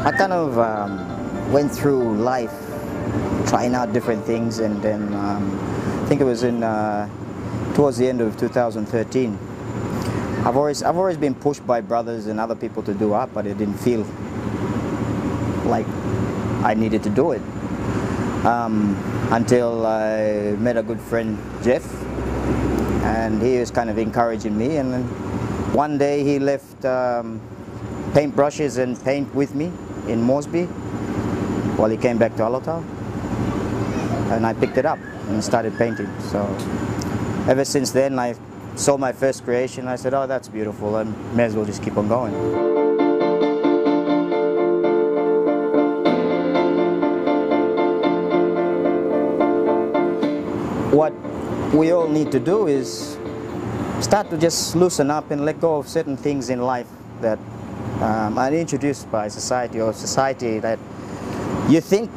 I kind of went through life trying out different things, and then I think it was in towards the end of 2013. I've always been pushed by brothers and other people to do art, but it didn't feel like I needed to do it until I met a good friend, Jeff, and he was kind of encouraging me. And then one day he left paintbrushes and paint with me in Moresby while he came back to Alatau, and I picked it up and started painting. So ever since then, I saw my first creation. I said, oh, that's beautiful, and may as well just keep on going. What we all need to do is start to just loosen up and let go of certain things in life that are introduced by society, or society that you think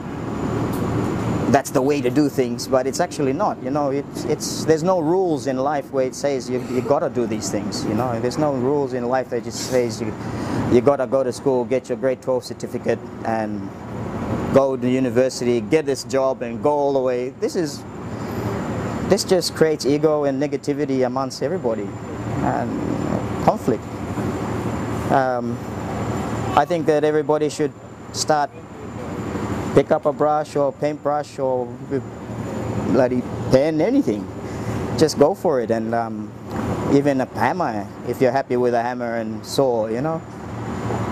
that's the way to do things, but it's actually not. You know, there's no rules in life where it says you gotta do these things. You know, there's no rules in life that just says you gotta go to school, get your grade 12 certificate, and go to university, get this job, and go all the way. This just creates ego and negativity amongst everybody, and conflict. I think that everybody should pick up a brush or paintbrush or bloody pen, anything. Just go for it, and even a hammer, if you're happy with a hammer and saw, you know,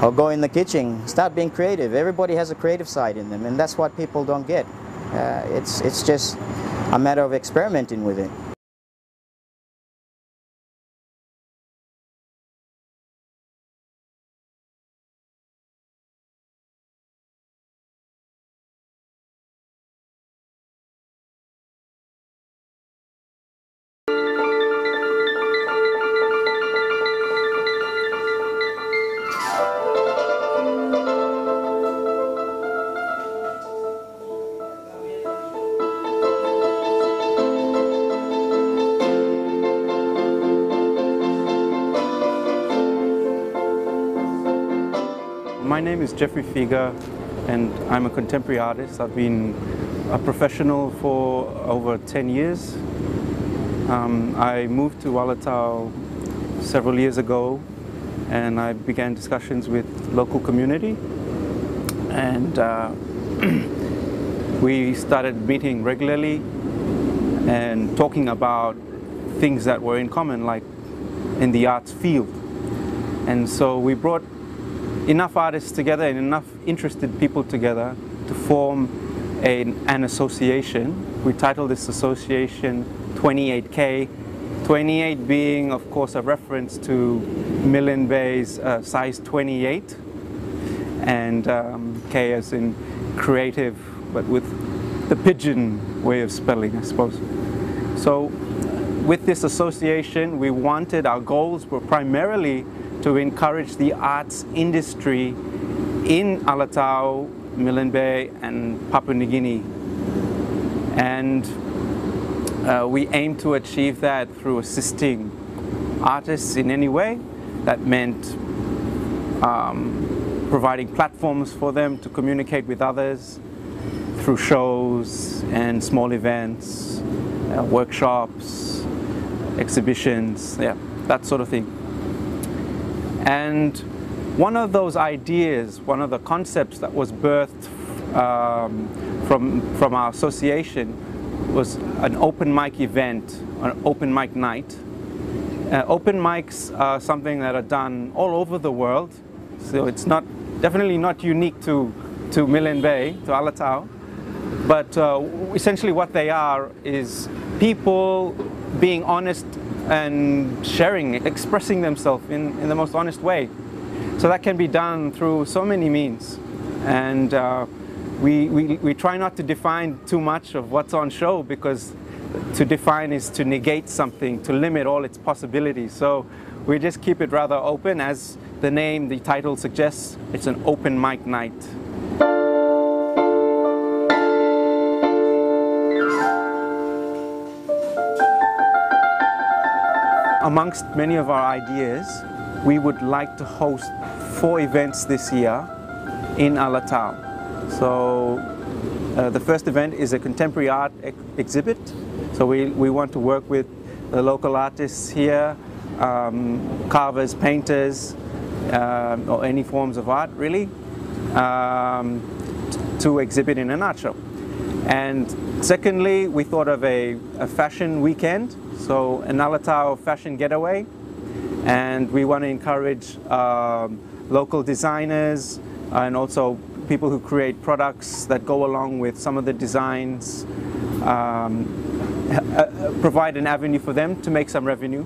or go in the kitchen, start being creative. Everybody has a creative side in them, and that's what people don't get. It's just a matter of experimenting with it. My name is Jeffrey Figa, and I'm a contemporary artist. I've been a professional for over 10 years. I moved to Alatau several years ago, and I began discussions with local community, and we started meeting regularly and talking about things that were in common, like in the arts field. And so we brought enough artists together and enough interested people together to form an association. We titled this association 28K, 28 being, of course, a reference to Millen Bay's size 28, and K as in creative, but with the pidgin way of spelling, I suppose. So with this association, our goals were primarily to encourage the arts industry in Alatau, Millen Bay, and Papua New Guinea. And we aim to achieve that through assisting artists in any way. That meant providing platforms for them to communicate with others through shows and small events, workshops, exhibitions, yeah, that sort of thing. And one of those ideas, one of the concepts that was birthed from our association was an open mic event, an open mic night. Open mics are something that are done all over the world, so it's definitely not unique to Millen Bay, to Alatau. But essentially what they are is people being honest and sharing, expressing themselves in the most honest way. So that can be done through so many means. And we try not to define too much of what's on show, because to define is to negate something, to limit all its possibilities. So we just keep it rather open. As the title suggests, it's an open mic night. Amongst many of our ideas, we would like to host 4 events this year in Alatau. So the first event is a contemporary art exhibit. So we want to work with the local artists here, carvers, painters, or any forms of art really, to exhibit in an art show. And secondly, we thought of a fashion weekend, so an Alatau fashion getaway, and we want to encourage local designers and also people who create products that go along with some of the designs, provide an avenue for them to make some revenue,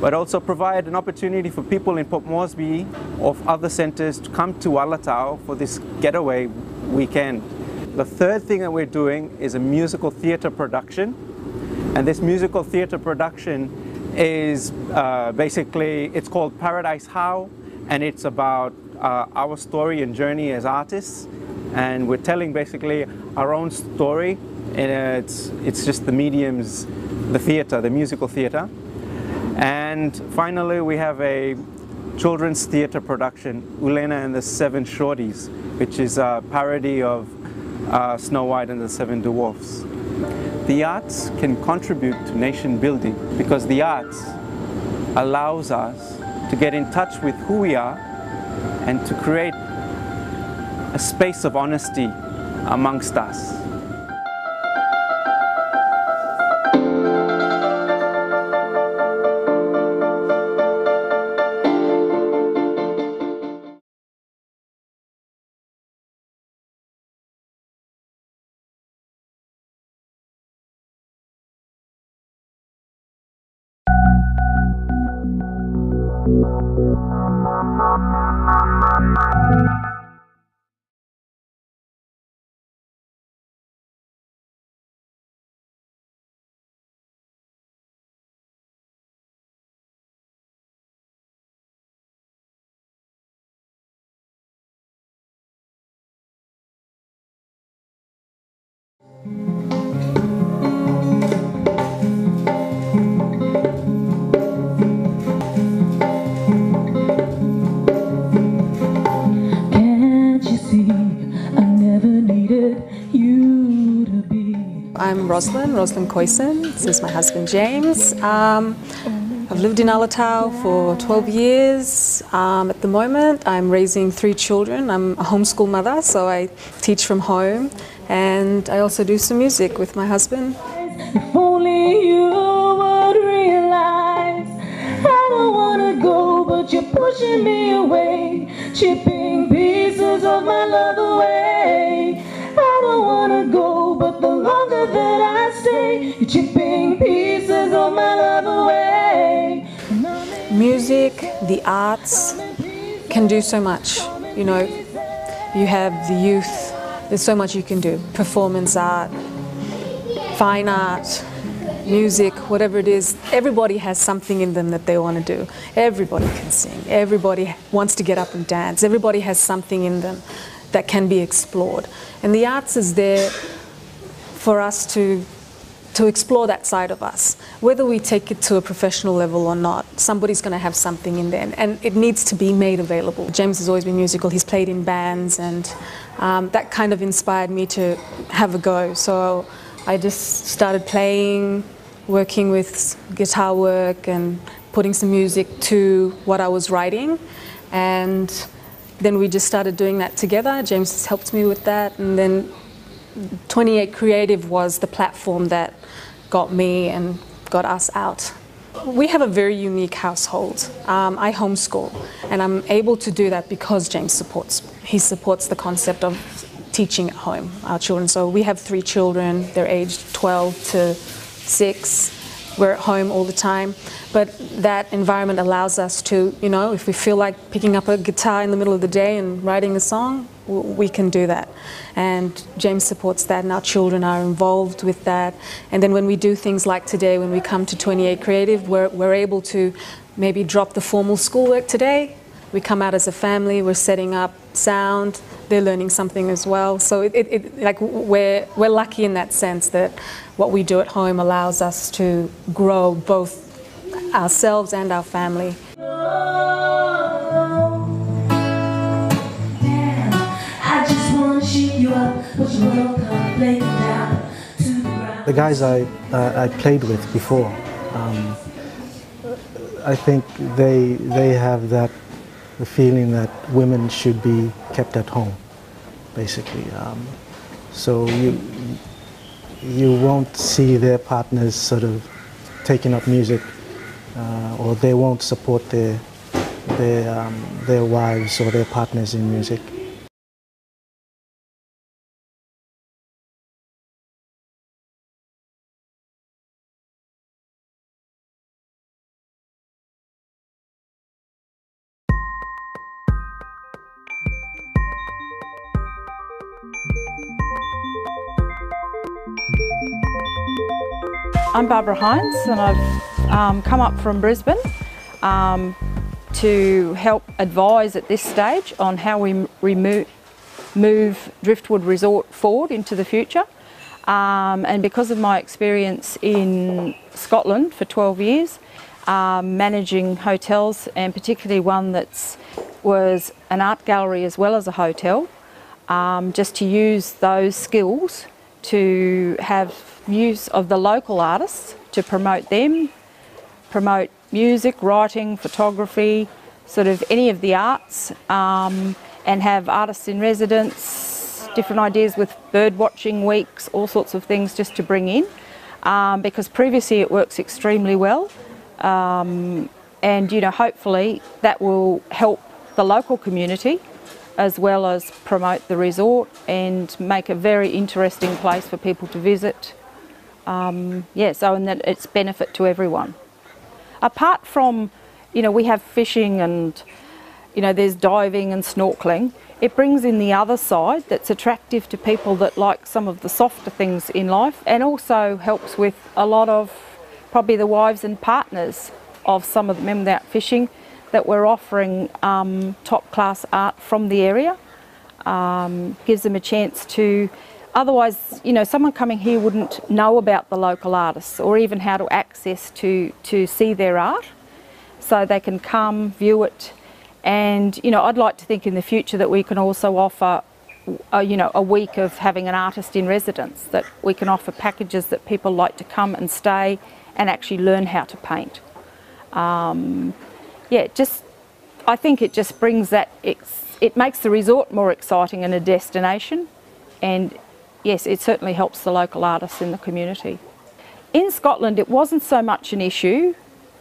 but also provide an opportunity for people in Port Moresby or other centres to come to Alatau for this getaway weekend. The third thing that we're doing is a musical theatre production, and this musical theatre production is basically, it's called Paradise How, and it's about our story and journey as artists, and we're telling basically our own story, and it's just the mediums, the theatre, the musical theatre. And finally we have a children's theatre production, Ulena and the Seven Shorties, which is a parody of Snow White and the Seven Dwarfs. The arts can contribute to nation building because the arts allows us to get in touch with who we are and to create a space of honesty amongst us. I'm Rosalind Coyson. This is my husband James. I've lived in Alatau for 12 years. At the moment I'm raising 3 children. I'm a homeschool mother, so I teach from home, and I also do some music with my husband. If only you would realize I don't want to go, but you're pushing me away, chipping pieces of my love away. I don't want to go, but the longer that I stay, you're chipping pieces of my love away. Music, the arts can do so much. You know, you have the youth, there's so much you can do. Performance art, fine art, music, whatever it is, everybody has something in them that they want to do. Everybody can sing, everybody wants to get up and dance, everybody has something in them that can be explored. And the arts is there for us to explore that side of us. Whether we take it to a professional level or not, somebody's going to have something in there, and it needs to be made available. James has always been musical, he's played in bands, and that kind of inspired me to have a go. So I just started playing, working with guitar work and putting some music to what I was writing, and then we just started doing that together. James has helped me with that, and then 28 Creative was the platform that got me and got us out. We have a very unique household. I homeschool, and I'm able to do that because James supports the concept of teaching at home, our children. So we have 3 children, they're aged 12 to 6. We're at home all the time, but that environment allows us to, you know, if we feel like picking up a guitar in the middle of the day and writing a song, we can do that. And James supports that, and our children are involved with that. And then when we do things like today, when we come to 28 Creative, we're able to maybe drop the formal schoolwork today. We come out as a family, we're setting up sound, they're learning something as well. So like we're lucky in that sense that what we do at home allows us to grow both ourselves and our family. I cheat you up, but you will come lay down to the ground. The guys I played with before, I think they have the feeling that women should be kept at home, basically. So you won't see their partners sort of taking up music, or they won't support their wives or their partners in music. I'm Barbara Hines, and I've come up from Brisbane to help advise at this stage on how we move Driftwood Resort forward into the future. And because of my experience in Scotland for 12 years, managing hotels, and particularly one that was an art gallery as well as a hotel, just to use those skills to have use of the local artists to promote them, promote music, writing, photography, sort of any of the arts, and have artists in residence, different ideas with bird watching weeks, all sorts of things just to bring in, because previously it works extremely well, and hopefully that will help the local community as well as promote the resort and make a very interesting place for people to visit. And that it's benefit to everyone. Apart from, we have fishing and, there's diving and snorkeling, it brings in the other side that's attractive to people that like some of the softer things in life, and also helps with a lot of probably the wives and partners of some of the men out fishing, that we're offering top class art from the area. Gives them a chance to, otherwise, someone coming here wouldn't know about the local artists or even how to access to see their art. So they can come, view it, and I'd like to think in the future that we can also offer a week of having an artist in residence, that we can offer packages that people like to come and stay and actually learn how to paint. I think it just brings that, it makes the resort more exciting and a destination, and yes, it certainly helps the local artists in the community. In Scotland it wasn't so much an issue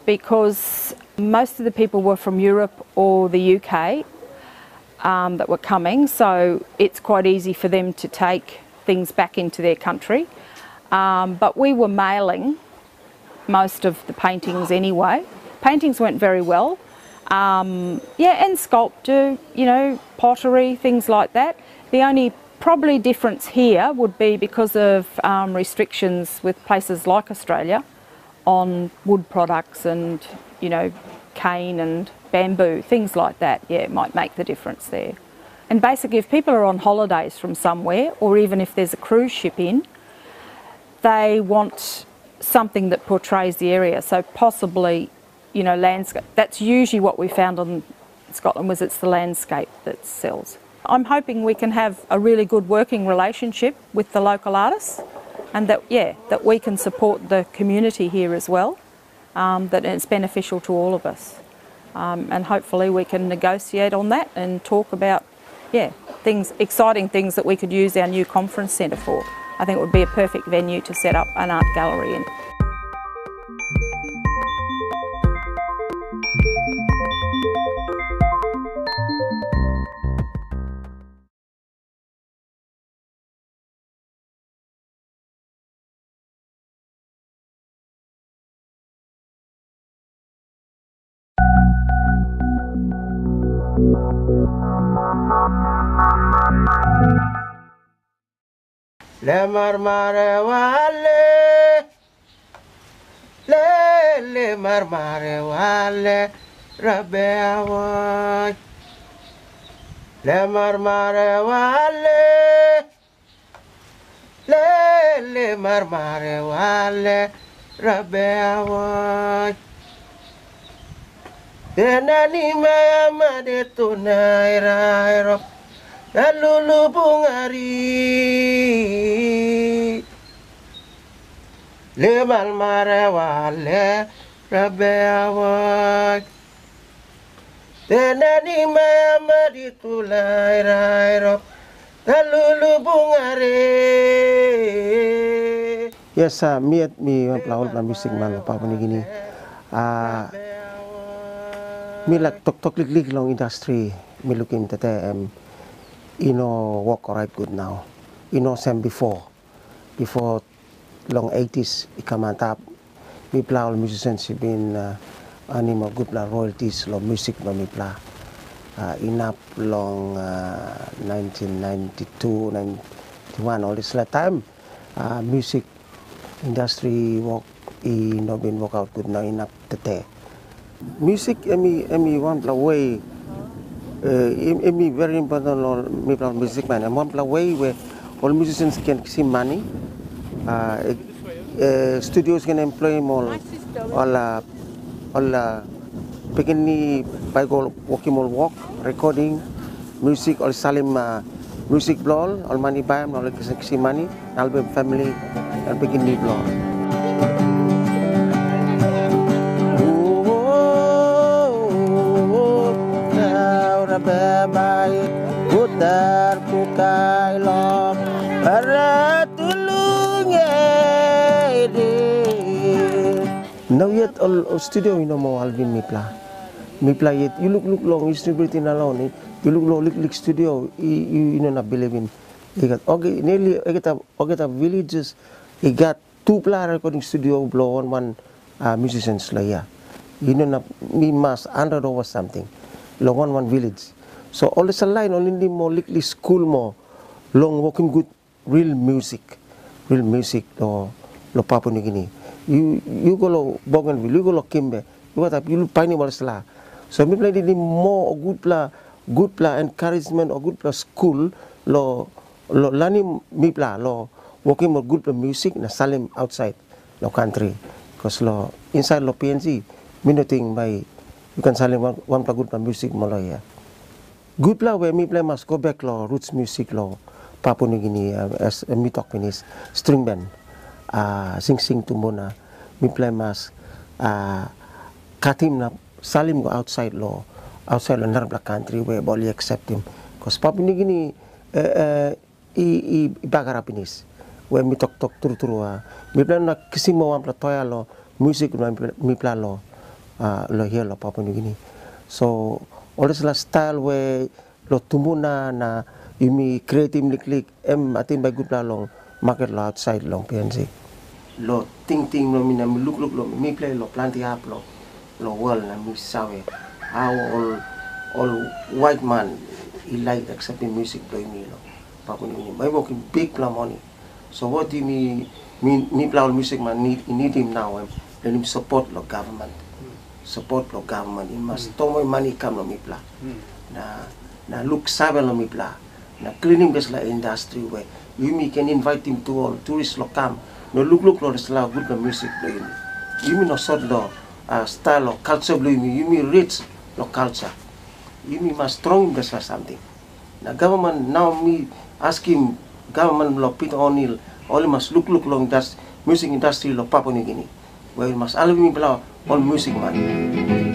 because most of the people were from Europe or the UK that were coming, so it's quite easy for them to take things back into their country. But we were mailing most of the paintings anyway. Paintings went very well. And sculpture, pottery, things like that. The only probably difference here would be because of restrictions with places like Australia on wood products and, cane and bamboo, things like that. Yeah, it might make the difference there. And basically if people are on holidays from somewhere, or even if there's a cruise ship in, they want something that portrays the area. So possibly, landscape. That's usually what we found in Scotland, was it's the landscape that sells. I'm hoping we can have a really good working relationship with the local artists, and that we can support the community here as well, that it's beneficial to all of us. And hopefully we can negotiate on that and talk about, exciting things that we could use our new conference centre for. I think it would be a perfect venue to set up an art gallery in. Le marmare wale, le marmare wale, rabbe awai. Le marmare wale, le marmare wale, rabbe awai. Tenani maya made tunai rairo. Alulu bungari le malmare wale rabe awak tenani mama ditulai rairop alulu bungari. Yes, me laul na music man pa ni gini. Me like tok lik long industry. Me looking tete work alright good now. Sam before long 80s ikamantap. Me pla all musicians been anima good la royalties lo music no me pla. Inap long 1992, 91 all this time music industry work been work out good now enough tete. Music emi one pla way emi very important on me pla music man and one pla way where all musicians can see money. Studios can employ more all begini by go working more work recording music all salim music blog all money buy all see money album family and begini blog. Baik putar kukai lom para tulungnya now yet all studio mo Alvin me play yet you look long you still breathing alone you look long lik studio you not believe in you got okay nearly I get a villages he got 2 recording studio blow one musicians like yeah me must 100 over something lo one village. So all this line only more likely school more long walking good real music lo Papua New Guinea. You go lo Bougainville, you go lo Kimbe, you got you pioneer wala. So me play the more good pla encouragement or good pla school lo lani me pla lo walking more good pla music na salim outside lo country. Because lo inside lo PNC me nothing by you can salim one pla good pla music mo lo ya. Good pla where me play must go back lo roots music lo Papua New Guinea as me talk is string band sing tumbona me play must katim na salim go outside lo Narabla country where boli accept him because Papua New Guinea i bagarapinis where me talk turu me play na kisimo wan pla toya lo music me play lo here lo Papua New Guinea. So all this style where lo tumuna na imi creative liklik atin by good pla long market lo outside long PNC lo ting lo mina look lo me play lo planti up lo world na mi sawe how all white man he like accepting music play me lo Papua New Guinea by working big pla money. So what do me pla all music man need him now and let him support lo government. Support lo government, it must tomo money come lo mipla. Na look sabe lo mipla. Na cleaning base la industry where you can invite him to all tourists lo come. No look lo la good lo music lo yumi. Yumi no sort lo style lo culture lo yumi rich lo culture. Yumi must strong base la something. Na government now me ask him government lo Peter O'Neill all must look lo music industry lo Papua New Guinea. Where you must allow me all music man.